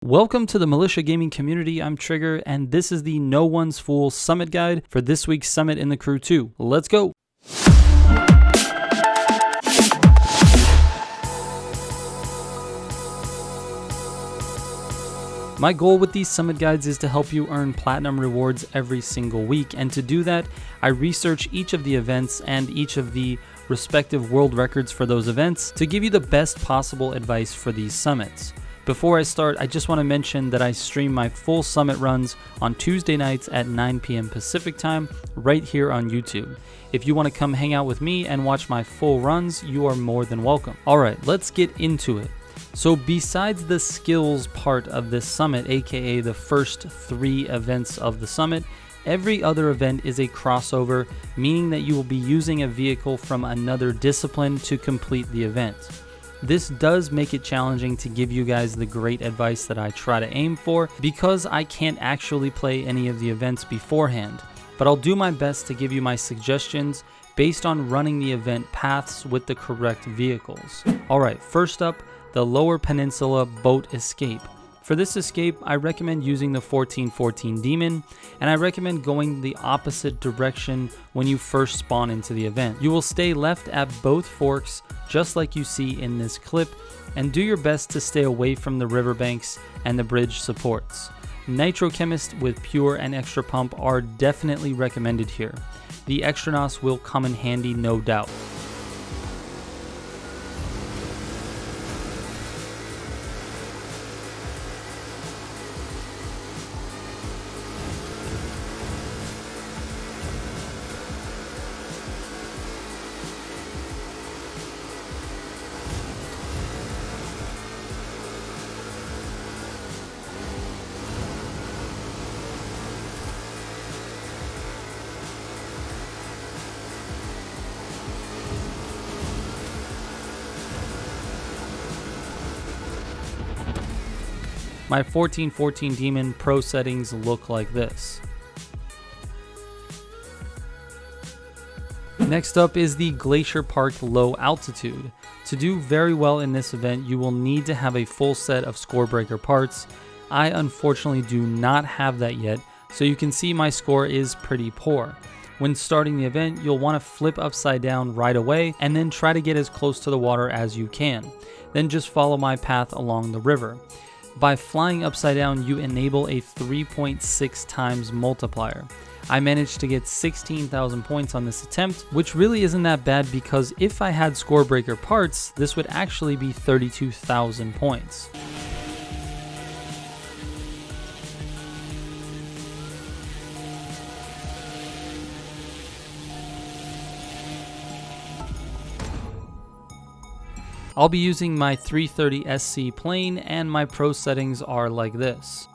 Welcome to the Militia Gaming community. I'm Trigger, and this is the No One's Fool Summit Guide for this week's Summit in the Crew 2. Let's go! My goal with these Summit Guides is to help you earn Platinum rewards every single week, and to do that, I research each of the events and each of the respective world records for those events to give you the best possible advice for these summits. Before I start, I just want to mention that I stream my full summit runs on Tuesday nights at 9 p.m. Pacific time right here on YouTube. If you want to come hang out with me and watch my full runs, you are more than welcome. Alright, let's get into it. So besides the skills part of this summit, aka the first 3 events of the summit, every other event is a crossover, meaning that you will be using a vehicle from another discipline to complete the event. This does make it challenging to give you guys the great advice that I try to aim for, because I can't actually play any of the events beforehand, but I'll do my best to give you my suggestions based on running the event paths with the correct vehicles. Alright, first up, the Lower Peninsula Boat Escape. For this escape, I recommend using the 1414 Demon, and I recommend going the opposite direction when you first spawn into the event. You will stay left at both forks, just like you see in this clip, and do your best to stay away from the riverbanks and the bridge supports. Nitrochemist with Pure and Extra Pump are definitely recommended here. The Extranos will come in handy, no doubt. My 1414 Demon Pro settings look like this. Next up is the Glacier Park Low Altitude. To do very well in this event, you will need to have a full set of Scorebreaker parts. I unfortunately do not have that yet, so you can see my score is pretty poor. When starting the event, you'll want to flip upside down right away and then try to get as close to the water as you can. Then just follow my path along the river. By flying upside down, you enable a 3.6 times multiplier. I managed to get 16,000 points on this attempt, which really isn't that bad, because if I had Scorebreaker parts, this would actually be 32,000 points. I'll be using my 330 SC plane, and my pro settings are like this.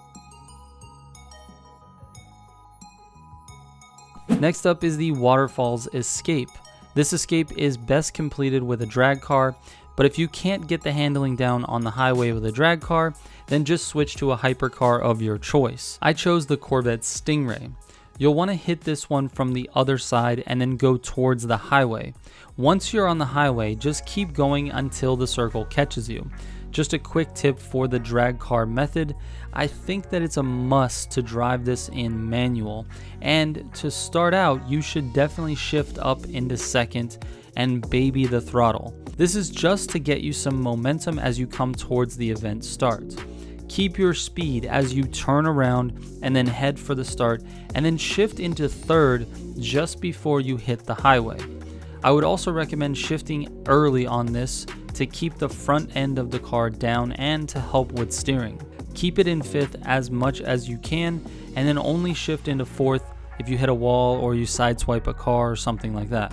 Next up is the Waterfalls Escape. This escape is best completed with a drag car, but if you can't get the handling down on the highway with a drag car, then just switch to a hypercar of your choice. I chose the Corvette Stingray. You'll want to hit this one from the other side and then go towards the highway. Once you're on the highway, just keep going until the circle catches you. Just a quick tip for the drag car method, I think that it's a must to drive this in manual, and to start out you should definitely shift up into second and baby the throttle. This is just to get you some momentum as you come towards the event start. Keep your speed as you turn around and then head for the start, and then shift into third just before you hit the highway. I would also recommend shifting early on this to keep the front end of the car down and to help with steering. Keep it in fifth as much as you can, and then only shift into fourth if you hit a wall or you sideswipe a car or something like that.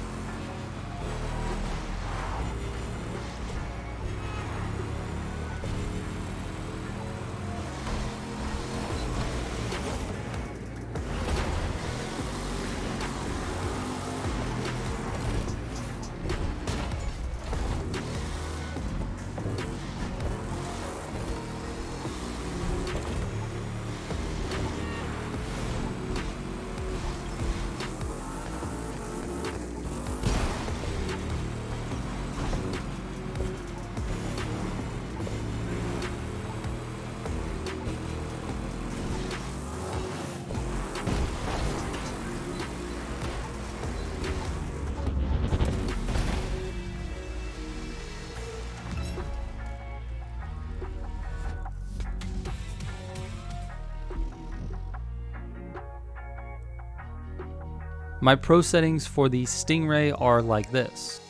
My pro settings for the Stingray are like this.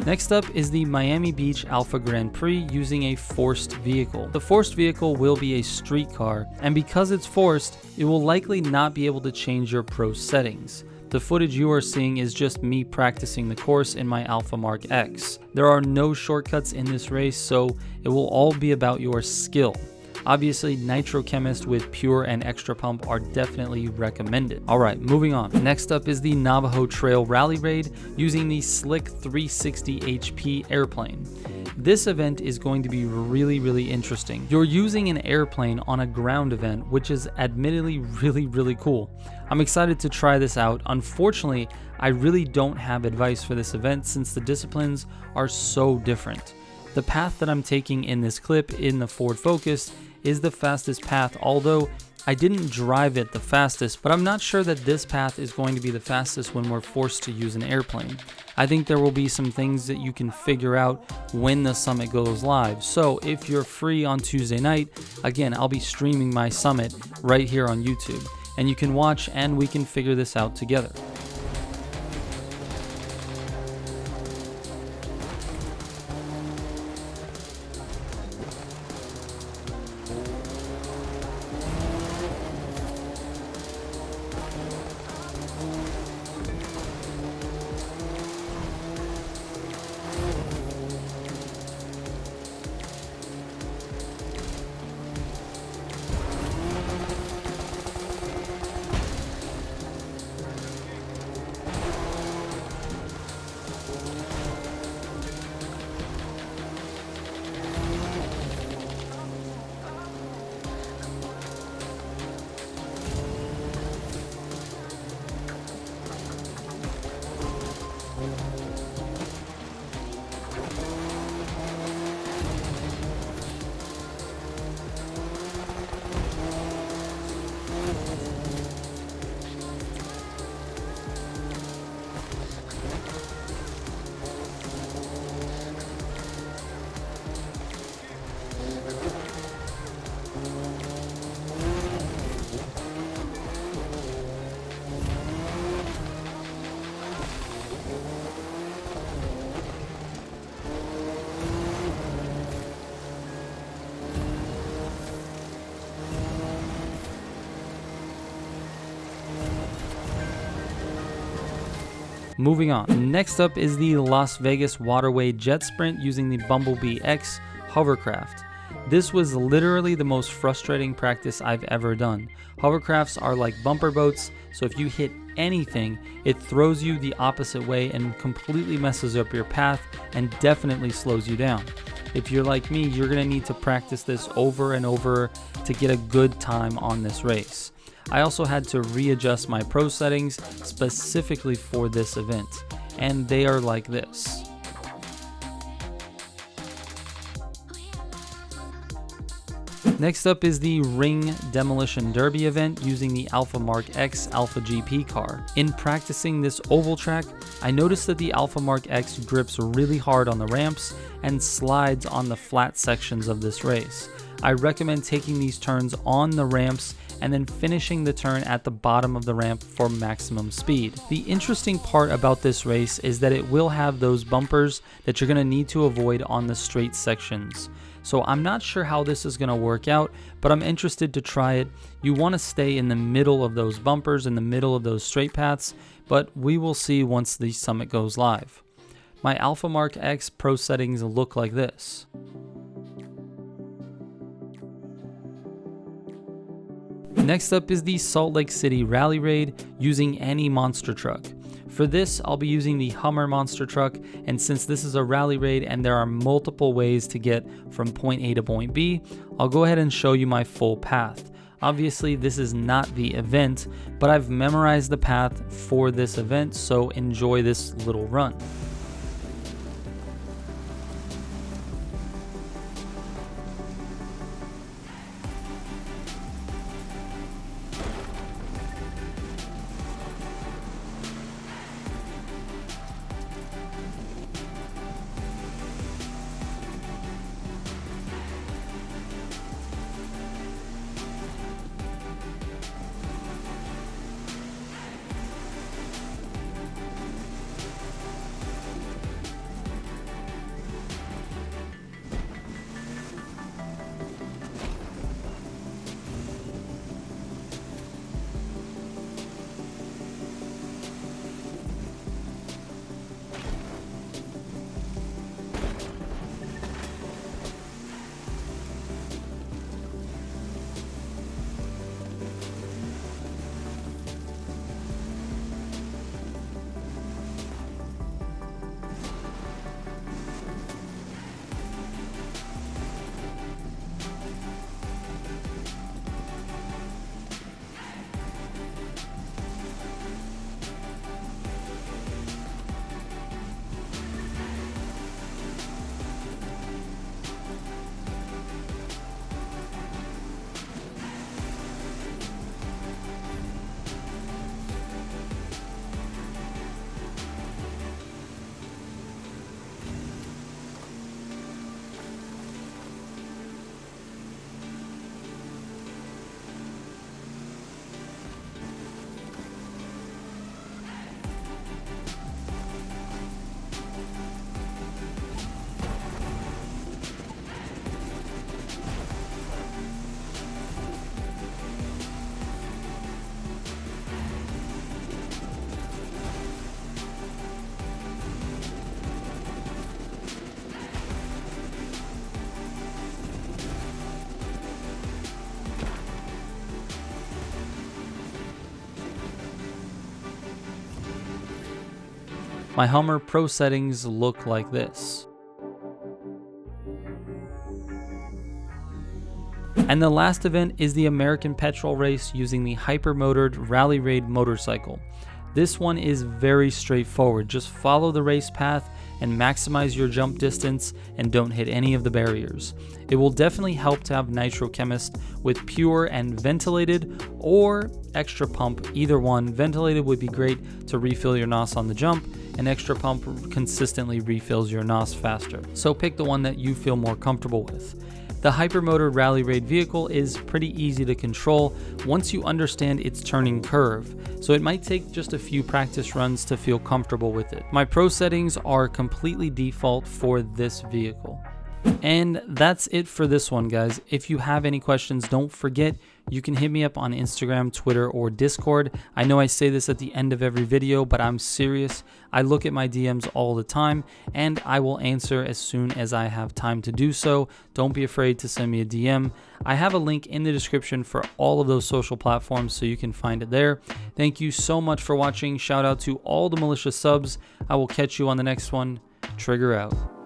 Next up is the Miami Beach Alpha Grand Prix using a forced vehicle. The forced vehicle will be a street car, and because it's forced, it will likely not be able to change your pro settings. The footage you are seeing is just me practicing the course in my Alpha Mark X. There are no shortcuts in this race, so it will all be about your skill. Obviously, Nitro Chemist with Pure and Extra Pump are definitely recommended. Alright, moving on. Next up is the Navajo Trail Rally Raid using the Slick 360 HP airplane. This event is going to be really interesting. You're using an airplane on a ground event, which is admittedly really cool. I'm excited to try this out. Unfortunately, I really don't have advice for this event since the disciplines are so different. The path that I'm taking in this clip in the Ford Focus is the fastest path, although I didn't drive it the fastest, but I'm not sure that this path is going to be the fastest when we're forced to use an airplane. I think there will be some things that you can figure out when the summit goes live. So if you're free on Tuesday night, again, I'll be streaming my summit right here on YouTube, and you can watch and we can figure this out together. Moving on. Next up is the Las Vegas Waterway Jet Sprint using the Bumblebee X hovercraft. This was literally the most frustrating practice I've ever done. Hovercrafts are like bumper boats, so if you hit anything, it throws you the opposite way and completely messes up your path and definitely slows you down. If you're like me, you're going to need to practice this over and over to get a good time on this race. I also had to readjust my pro settings specifically for this event, and they are like this. Next up is the Ring Demolition Derby event using the Alpha Mark X Alpha GP car. In practicing this oval track, I noticed that the Alpha Mark X grips really hard on the ramps and slides on the flat sections of this race. I recommend taking these turns on the ramps and then finishing the turn at the bottom of the ramp for maximum speed. The interesting part about this race is that it will have those bumpers that you're going to need to avoid on the straight sections. So I'm not sure how this is going to work out, but I'm interested to try it. You want to stay in the middle of those bumpers, in the middle of those straight paths, but we will see once the summit goes live. My Alpha Mark X pro settings look like this. Next up is the Salt Lake City Rally Raid using any monster truck. For this, I'll be using the Hummer monster truck, and since this is a rally raid and there are multiple ways to get from point A to point B, I'll go ahead and show you my full path. Obviously, this is not the event, but I've memorized the path for this event, so enjoy this little run. My Hummer Pro settings look like this. And the last event is the American Petrol race using the hyper-motored Rally Raid motorcycle. This one is very straightforward. Just follow the race path and maximize your jump distance and don't hit any of the barriers. It will definitely help to have Nitrochemist with pure and ventilated or extra pump, either one. Ventilated would be great to refill your NOS on the jump, and extra pump consistently refills your NOS faster. So pick the one that you feel more comfortable with. The hypermotor Rally Raid vehicle is pretty easy to control once you understand its turning curve, so it might take just a few practice runs to feel comfortable with it. My pro settings are completely default for this vehicle. And that's it for this one, guys. If you have any questions, don't forget you can hit me up on Instagram, Twitter, or Discord. I know I say this at the end of every video, but I'm serious. I look at my DMs all the time, and I will answer as soon as I have time to do so. Don't be afraid to send me a DM. I have a link in the description for all of those social platforms, so you can find it there. Thank you so much for watching. Shout out to all the Militia subs. I will catch you on the next one. Trigger out.